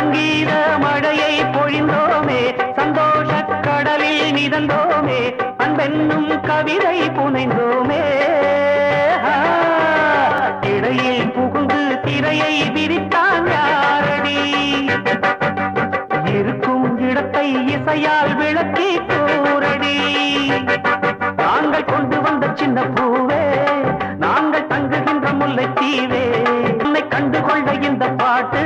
சங்கீத மழையை பொழிந்தோமே, சந்தோஷ கடலில் மிதந்தோமே, அன்பென்னும் கவிதை புனைந்தோமே. இடையில் புகுந்து திரையை விரித்தான் யாரடி? இருக்கும் இடத்தை இசையால் விளக்கி கூறடி. நாங்கள் கொண்டு வந்த சின்ன பூவே, நாங்கள் தங்குகின்ற முல்லைத்தீவே, உன்னை கண்டுகொள்ள இந்த பாட்டு